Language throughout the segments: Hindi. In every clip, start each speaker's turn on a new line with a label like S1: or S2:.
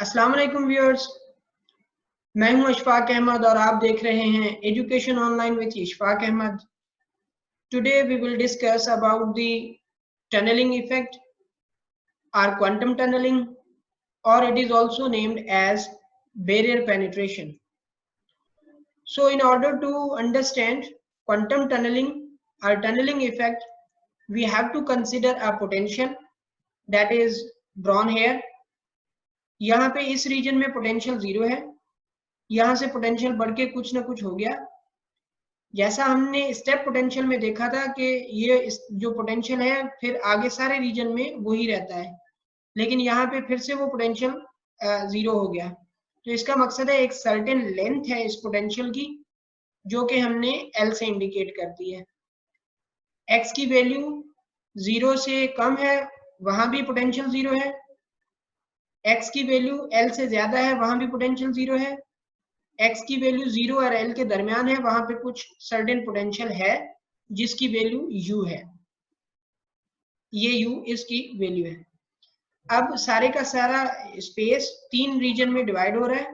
S1: अस्सलाम वालेकुम व्यूअर्स, मैं हूं इशफाक अहमद और आप देख रहे हैं education online with Ishfaq Ahmad. Today we will discuss about the tunneling effect और quantum tunneling, or it is also named as barrier penetration. So in order to understand quantum tunneling or tunneling effect, we have to consider a potential that is drawn here. यहाँ पे इस रीजन में पोटेंशियल 0 है, यहाँ से पोटेंशियल बढ़ के कुछ ना कुछ हो गया। जैसा हमने स्टेप पोटेंशियल में देखा था कि ये जो पोटेंशियल है फिर आगे सारे रीजन में वही रहता है, लेकिन यहाँ पे फिर से वो पोटेंशियल 0 हो गया। तो इसका मकसद है एक सर्टेन लेंथ है इस पोटेंशियल की, जो कि हमने L से इंडिकेट कर दी है। X की वैल्यू 0 से कम है, वहां भी पोटेंशियल 0 है। X की वैल्यू L से ज्यादा है, वहां भी पोटेंशियल 0 है। X की वैल्यू 0 और L के दरमियान है, वहां पे कुछ सर्टेन पोटेंशियल है जिसकी वैल्यू U है। ये U इसकी वैल्यू है। अब सारे का सारा स्पेस 3 रीजन में डिवाइड हो रहा है।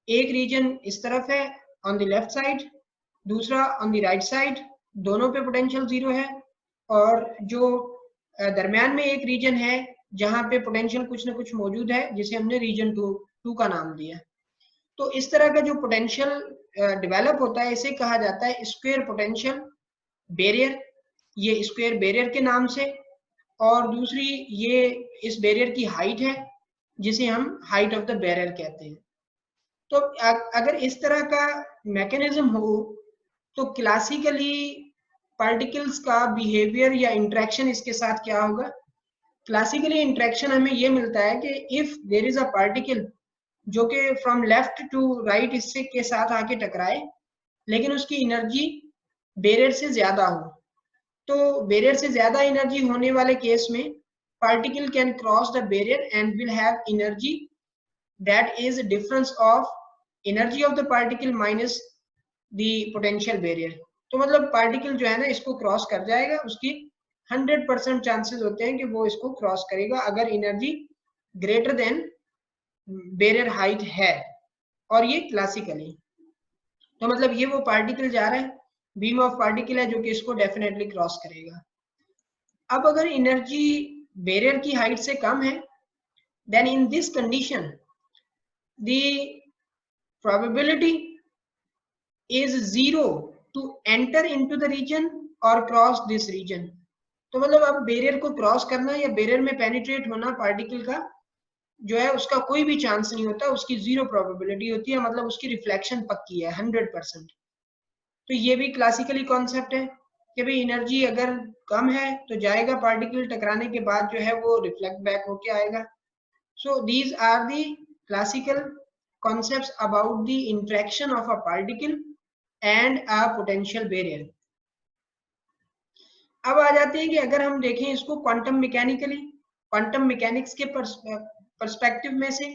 S1: एक रीजन इस तरफ है ऑन द लेफ्ट साइड, दूसरा ऑन द राइट साइड, दोनों पे पोटेंशियल 0 है। और जो दरमियान में एक रीजन है जहां पे पोटेंशियल कुछ ना कुछ मौजूद है, जिसे हमने रीजन 2 का नाम दिया। तो इस तरह का जो पोटेंशियल डेवलप होता है इसे कहा जाता है स्क्वायर पोटेंशियल बैरियर, ये स्क्वायर बैरियर के नाम से। और दूसरी ये इस बैरियर की हाइट है जिसे हम हाइट ऑफ द बैरियर कहते हैं। तो अगर इस तरह का मैकेनिज्म हो तो क्लासिकली पार्टिकल्स का बिहेवियर या इंटरेक्शन इसके साथ क्या होगा। क्लासिकली इंटरेक्शन हमें ये मिलता है कि if there is a particle जो कि फ्रॉम लेफ्ट टू राइट इससे के साथ आके टकराए, लेकिन उसकी एनर्जी बैरियर से ज्यादा हो, तो बैरियर से ज्यादा एनर्जी होने वाले केस में particle can cross the barrier and will have energy that is difference of energy of the particle minus the potential barrier. तो मतलब पार्टिकल जो है ना इसको क्रॉस कर जाएगा, उसकी 100% चांसेस होते हैं कि वो इसको क्रॉस करेगा अगर energy greater than barrier height है। और ये क्लासिकली, तो मतलब ये वो पार्टिकल जा रहा है, बीम ऑफ पार्टिकल है जो कि इसको डेफिनेटली क्रॉस करेगा। अब अगर एनर्जी बैरियर की हाइट से कम है, then in this condition the probability is 0 to enter into the region और क्रॉस दिस रीजन। तो मतलब अब बैरियर को क्रॉस करना या बैरियर में पेनिट्रेट होना पार्टिकल का जो है उसका कोई भी चांस नहीं होता, उसकी 0 प्रोबेबिलिटी होती है, मतलब उसकी रिफ्लेक्शन पक्की है 100%। तो ये भी क्लासिकली कॉन्सेप्ट है कि भाई एनर्जी अगर कम है तो जाएगा, पार्टिकल टकराने के बाद जो है वो रिफ्लेक्ट बैक होके आएगा। So these are the classical concepts about the interaction of a particle and a potential barrier. अब आ जाते हैं कि अगर हम देखें इसको क्वांटम मैकेनिकली, क्वांटम मैकेनिक्स के पर्सपेक्टिव में से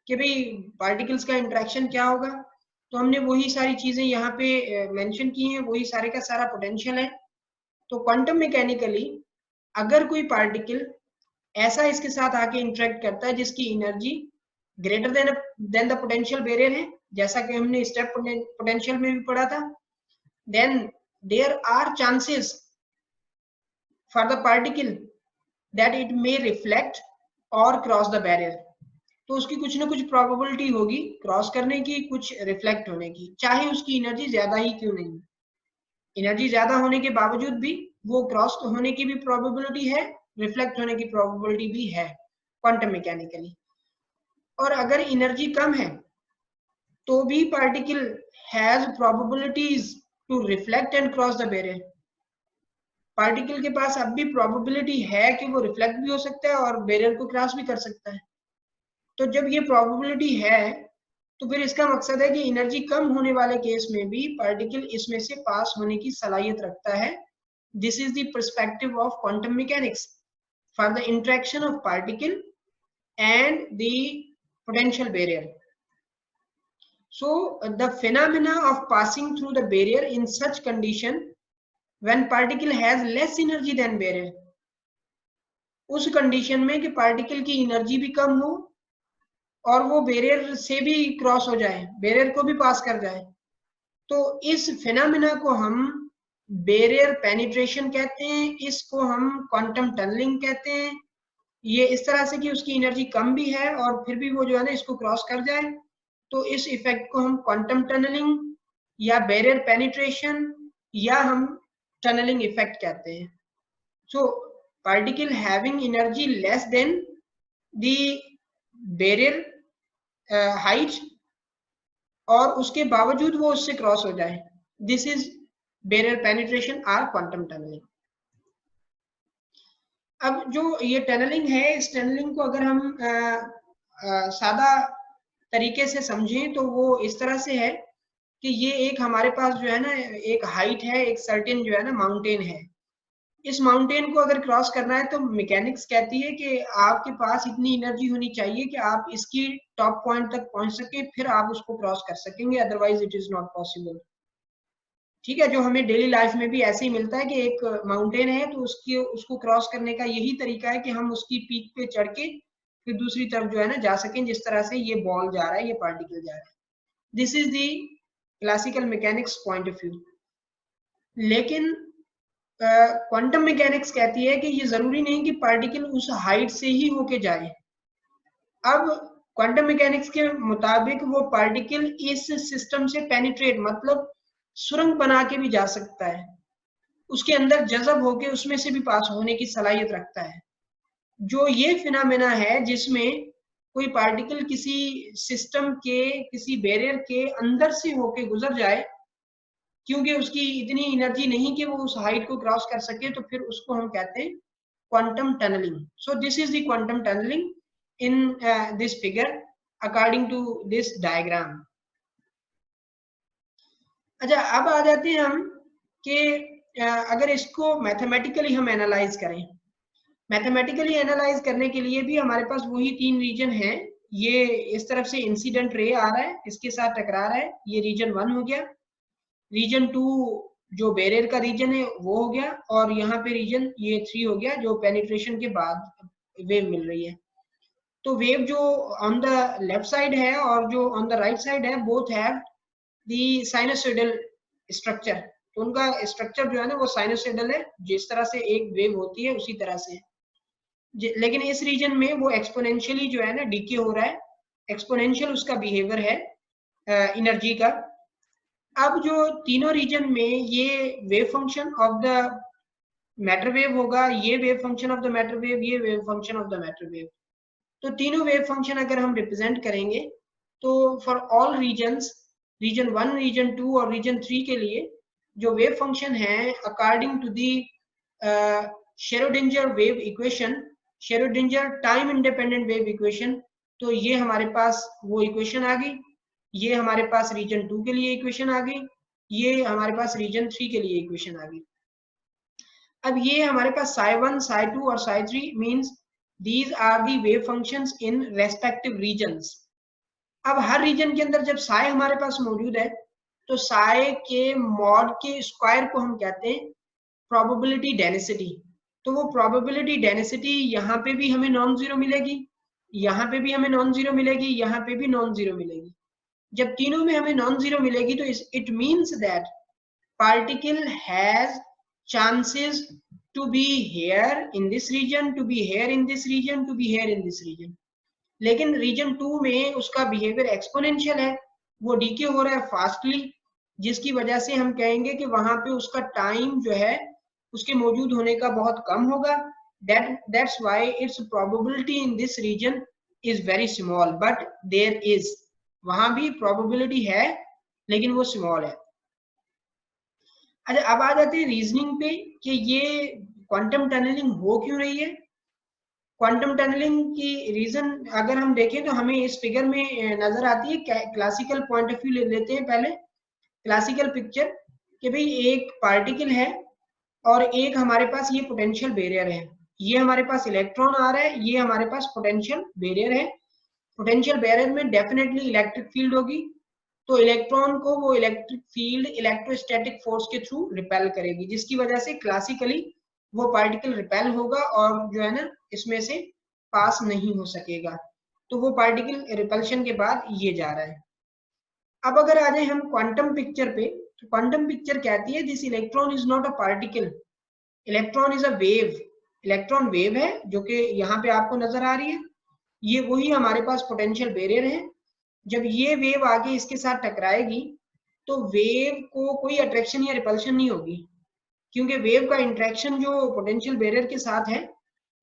S1: कि भाई पार्टिकल्स का इंटरेक्शन क्या होगा, तो हमने वही सारी चीजें यहाँ पे मेंशन की हैं, वही सारे का सारा पोटेंशियल है। तो क्वांटम मैकेनिकली अगर कोई पार्टिकल ऐसा इसके साथ आके इंटरेक्ट करता है जिसकी energy greater than the potential barrier है, जैसा कि हमने स्टेप पोटेंशियल में भी पढ़ा था, then there are chances for the particle that it may reflect or cross the barrier। तो उसकी कुछ ना कुछ प्रोबेबिलिटी होगी क्रॉस करने की, कुछ रिफ्लेक्ट होने की, चाहे उसकी एनर्जी ज्यादा ही क्यों नहीं। एनर्जी ज्यादा होने के बावजूद भी वो क्रॉस होने की भी प्रोबेबिलिटी है, रिफ्लेक्ट होने की प्रोबेबिलिटी भी है क्वांटम मैकेनिकली। और अगर एनर्जी कम है तो भी particle has probabilities to reflect and cross the barrier. Particle के पास अब भी प्रोबेबिलिटी है कि वो रिफ्लेक्ट भी हो सकता है और बैरियर को क्रॉस भी कर सकता है। तो जब ये प्रोबेबिलिटी है तो फिर इसका मकसद है कि एनर्जी कम होने वाले केस में भी पार्टिकल इसमें से पास होने की सलाहियत रखता है। This is the perspective of quantum mechanics for the interaction of particle and the potential barrier. So the phenomena of passing through the barrier in such condition when particle has less energy than barrier, उस कंडीशन में कि पार्टिकल की एनर्जी भी कम हो और वो बैरियर से भी क्रॉस हो जाए, बैरियर को भी पास कर जाए, तो इस फिनोमेना को हम बैरियर पेनिट्रेशन कहते हैं, इसको हम क्वांटम टनलिंग कहते हैं। ये इस तरह से कि उसकी एनर्जी कम भी है और फिर भी वो जो है ना इसको क्रॉस कर जाए, तो इस इफेक्ट को हम क्वांटम टनलिंग या बैरियर पेनिट्रेशन या हम टनलिंग इफेक्ट कहते हैं। So particle having energy less than the barrier height और उसके बावजूद वो उससे क्रॉस हो जाए, दिस इज बैरियर पेनिट्रेशन और क्वांटम टनलिंग। अब जो ये टनलिंग है, इस टनलिंग को अगर हम सादा तरीके से समझें तो वो इस तरह से है कि ये एक हमारे पास जो है ना एक हाइट है, एक सर्टेन जो है ना माउंटेन है। इस माउंटेन को अगर क्रॉस करना है तो मैकेनिक्स कहती है कि आपके पास इतनी एनर्जी होनी चाहिए कि आप इसकी टॉप पॉइंट तक पहुंच सके, फिर आप उसको क्रॉस कर सकेंगे, otherwise it is not possible. ठीक है, जो हमें डेली लाइफ में भी ऐसे ही मिलता है कि एक माउंटेन है तो उसको क्रॉस करने का यही तरीका है कि हम उसकी पीक पे चढ़ के फिर दूसरी तरफ जो है ना जा सकें, जिस तरह से ये बॉल जा रहा है, ये पार्टिकल जा रहा है। This is the classical mechanics point of view. लेकिन क्वांटम मैकेनिक्स कहती है कि ये जरूरी नहीं कि पार्टिकल उस हाइट से ही होके जाए। अब क्वांटम मैकेनिक्स के मुताबिक वो पार्टिकल इस सिस्टम से पेनिट्रेट मतलब सुरंग बना के भी जा सकता है, उसके अंदर जज़ब होके उसमें से भी पास होने की सलाहियत रखता है। जो ये फिनोमेना है जिसमें कोई पार्टिकल किसी सिस्टम के किसी बैरियर के अंदर से होके गुजर जाए, क्योंकि उसकी इतनी एनर्जी नहीं कि वो उस हाइट को क्रॉस कर सके, तो फिर उसको हम कहते हैं quantum tunnelling. So this is the quantum tunnelling in this figure according to this diagram. अच्छा, अब आ जाते हैं हम कि अगर इसको मैथमेटिकली हम एनालाइज करें। मैथमेटिकली एनालाइज करने के लिए भी हमारे पास वही तीन रीजन हैं। ये इस तरफ से इंसिडेंट रे आ रहा है, इसके साथ टकरा रहा है, ये रीजन 1 हो गया। रीजन 2 जो बैरियर का रीजन है वो हो गया, और यहाँ पे रीजन ये 3 हो गया जो पेनिट्रेशन के बाद वेव मिल रही है। तो वेव जो ऑन द लेफ्ट साइड है और जो ऑन द राइट साइड है, both have the sinusoidal structure. तो उनका स्ट्रक्चर जो है ना वो साइनसोइडल है, जिस तरह से एक वेव होती है उसी तरह से। लेकिन इस रीजन में वो एक्सपोनेंशियली जो है ना डीके हो रहा है, एक्सपोनेंशियल उसका बिहेवियर है एनर्जी का। अब जो तीनों रीजन में ये wave function of the matter wave होगा, ये wave function of the matter wave, ये wave function of the matter wave. तो तीनों वेव फंक्शन अगर हम रिप्रेजेंट करेंगे तो for all regions, region 1, region 2 और रीजन 3 के लिए जो वेव फंक्शन है according to the Schrodinger wave equation, Schrodinger time independent wave equation, तो ये हमारे पास वो इक्वेशन आ गई। ये हमारे पास रीजन 2 के लिए इक्वेशन आ गई, ये हमारे पास रीजन 3 के लिए इक्वेशन आ गई। अब ये हमारे पास psi1, psi2 और psi3 means these are the wave functions in respective regions। अब हर रीजन के अंदर जब psi हमारे पास मौजूद है तो psi के मॉड के स्क्वायर को हम कहते हैं प्रोबेबिलिटी डेंसिटी। तो वो प्रोबेबिलिटी डेंसिटी यहाँ पे भी हमें नॉन जीरो मिलेगी, यहाँ पे भी हमें नॉन जीरो मिलेगी, यहाँ पे भी नॉन जीरो मिलेगी। जब तीनों में हमें नॉन जीरो मिलेगी तो it means that particle has chances to be here in this region, to be here in this region, to be here in this region। लेकिन रीजन 2 में उसका बिहेवियर एक्सपोनेंशियल है, वो डीके हो रहा है फास्टली, जिसकी वजह से हम कहेंगे कि वहां पे उसका टाइम जो है उसके मौजूद होने का बहुत कम होगा। that's why its probability in this region is very small, but there is, वहां भी probability है लेकिन वो स्मॉल है। अच्छा, अब आ जाते हैं रीजनिंग पे कि ये क्वांटम टनलिंग हो क्यों रही है। क्वांटम टनलिंग की रीजन अगर हम देखें तो हमें इस फिगर में नजर आती है। क्लासिकल पॉइंट ऑफ व्यू ले लेते हैं पहले, क्लासिकल पिक्चर, कि भाई एक पार्टिकल है और एक हमारे पास ये पोटेंशियल बैरियर है, ये हमारे पास इलेक्ट्रॉन आ रहा है, ये हमारे पास पोटेंशियल बैरियर है। पोटेंशियल बैरियर में डेफिनेटली इलेक्ट्रिक फील्ड होगी, तो इलेक्ट्रॉन को वो इलेक्ट्रिक फील्ड इलेक्ट्रोस्टैटिक फोर्स के थ्रू रिपेल करेगी, जिसकी वजह से क्लासिकली वो पार्टिकल रिपेल होगा और जो है ना इसमें से पास नहीं हो सकेगा। तो वो पार्टिकल रिपल्शन के बाद ये जा रहा है। अब अगर आ जाए हम क्वांटम पिक्चर पे, तो क्वांटम पिक्चर कहती है this electron is not a particle, electron is a wave. Electron wave है जो कि यहाँ पे आपको नजर आ रही है, ये वही हमारे पास पोटेंशियल बैरियर है। जब ये वेव आगे इसके साथ टकराएगी तो वेव को कोई अट्रैक्शन या रिपल्शन नहीं होगी, क्योंकि वेव का इंटरेक्शन जो पोटेंशियल बैरियर के साथ है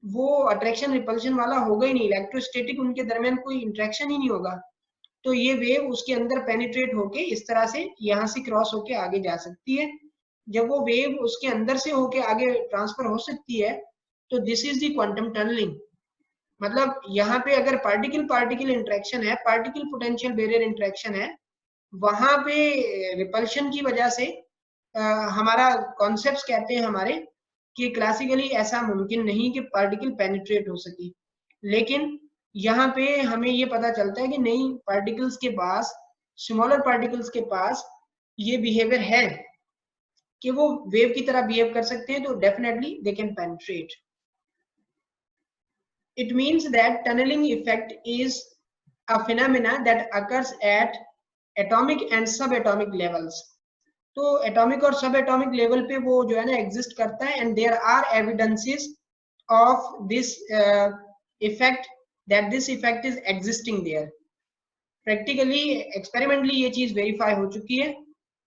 S1: वो अट्रैक्शन रिपल्शन वाला होगा ही नहीं, इलेक्ट्रोस्टैटिक उनके दरमियान कोई इंटरेक्शन ही नहीं होगा। तो ये वेव उसके अंदर पेनिट्रेट होके इस तरह से यहाँ से क्रॉस होके आगे जा सकती है। जब वो वेव उसके अंदर से होके आगे ट्रांसफर हो सकती है तो this is the quantum tunnelling. मतलब यहाँ पे अगर पार्टिकल पार्टिकल इंटरेक्शन है, पार्टिकल पोटेंशियल बैरियर इंटरेक्शन है, वहां पे रिपल्शन की वजह से हमारा कॉन्सेप्ट्स कहते हैं हमारे कि क्लासिकली ऐसा मुमकिन नहीं कि पार्टिकल पेनिट्रेट हो सके, लेकिन यहाँ पे हमें ये पता चलता है कि नहीं, पार्टिकल्स के पास, स्मॉलर पार्टिकल्स के पास ये बिहेवियर है कि वो वेव की तरह बिहेव कर सकते हैं, तो definitely they can penetrate. It means that tunneling effect is a phenomena that occurs at atomic and subatomic levels. तो एटॉमिक और सब एटॉमिक लेवल पे वो जो है ना एग्जिस्ट करता है, and there are evidences of this effect, that this effect is existing there. Practically experimentally ये चीज वेरीफाई हो चुकी है।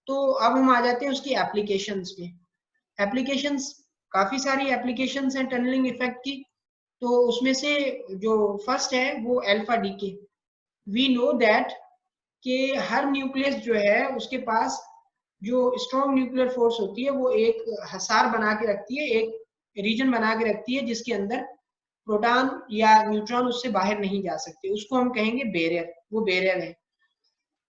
S1: तो अब हम आ जाते हैं उसकी एप्लीकेशंस पे। एप्लीकेशंस, काफी सारी एप्लीकेशंस हैं टनलिंग इफेक्ट की। तो उसमें से जो फर्स्ट है वो alpha decay. We know that कि हर न्यूक्लियस जो है उसके पास जो स्ट्रॉन्ग न्यूक्लियर फोर्स होती है वो एक हसार बना के रखती है, एक रीजन बना के रखती है जिसके अंदर प्रोटॉन या न्यूट्रॉन उससे बाहर नहीं जा सकते, उसको हम कहेंगे बैरियर, वो बैरियर है।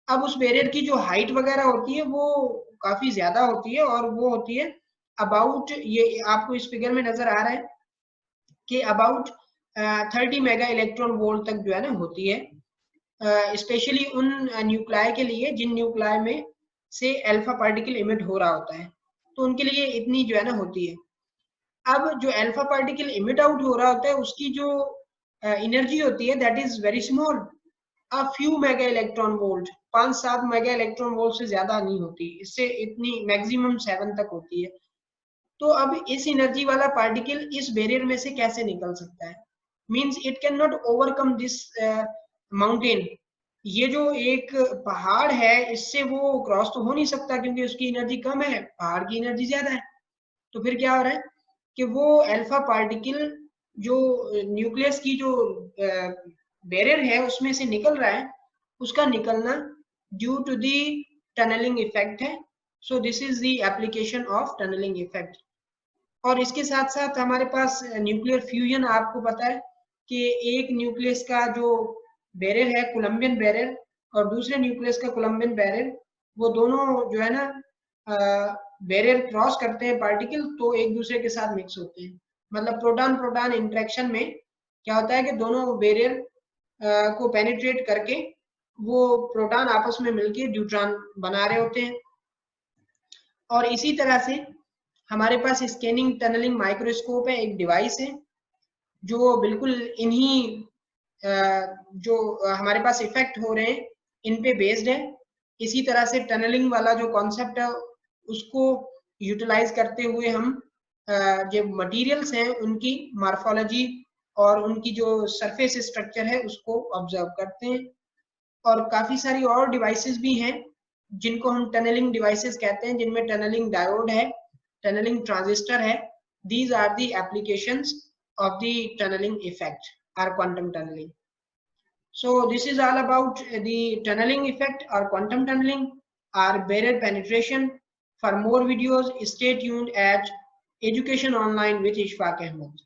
S1: अब उस बैरियर की जो हाइट वगैरह होती है वो काफी ज्यादा होती है, और वो होती है अबाउट, ये आपको इस फिगर में नजर आ रहा है कि अबाउट 30 मेगा इलेक्ट्रॉन वोल्ट तक जो है ना होती है, स्पेशली उन न्यूक्लाई के लिए जिन न्यूक्लाई में से अल्फा पार्टिकल इमिट हो रहा होता है, तो उनके लिए इतनी जो है ना होती है। अब जो अल्फा पार्टिकल इमिट आउट हो रहा होता है उसकी जो एनर्जी होती है that is very small, a few mega electron volt, 5-7 mega electron volt से ज्यादा नहीं होती, इससे इतनी मैक्सिमम 7 तक होती है। तो अब इस एनर्जी वाला पार्टिकल इस बैरियर में से कैसे निकल सकता है? Means it can not overcome this mountain. ये जो एक पहाड़ है इससे वो क्रॉस तो हो नहीं सकता क्योंकि उसकी एनर्जी कम है, पहाड़ की एनर्जी ज्यादा है। तो फिर क्या हो रहा है कि वो अल्फा पार्टिकल जो न्यूक्लियस की जो बैरियर है उसमें से निकल रहा है, उसका निकलना due to the tunneling effect है। So this is the application of tunneling effect. और इसके साथ साथ हमारे पास न्यूक्लियर फ्यूजन, आपको पता है कि एक न्यूक्लियस का जो बैरियर है कोलम्बियन बैरियर और दूसरे न्यूक्लियस का कोलम्बियन बैरियर, वो दोनों जो है ना बैरियर क्रॉस करते हैं पार्टिकल, तो एक दूसरे के साथ मिक्स होते हैं। मतलब प्रोटॉन प्रोटॉन इंटरेक्शन में क्या होता है कि दोनों बैरियर को पेनिट्रेट करके वो प्रोटॉन आपस में मिलके न्यूट्रॉन बना रहे होते हैं। और इसी तरह से हमारे पास स्कैनिंग टनलिंग माइक्रोस्कोप है, एक डिवाइस है जो बिल्कुल इन्हीं जो हमारे पास इफेक्ट हो रहे हैं इन पे बेस्ड है। इसी तरह से टनलिंग वाला जो कॉन्सेप्ट है उसको यूटिलाइज करते हुए हम जो मटेरियल्स हैं उनकी मॉर्फोलॉजी और उनकी जो सरफेस स्ट्रक्चर है उसको ऑब्जर्व करते हैं। और काफी सारी और डिवाइसेस भी हैं जिनको हम टनलिंग डिवाइसेस कहते हैं, जिनमें टनलिंग डायोड है, टनलिंग ट्रांजिस्टर है। These are the applications of the tunneling effect or quantum tunneling. So this is all about the tunneling effect or quantum tunneling or barrier penetration. For more videos, stay tuned at Education Online with Ishfaq Ahmed.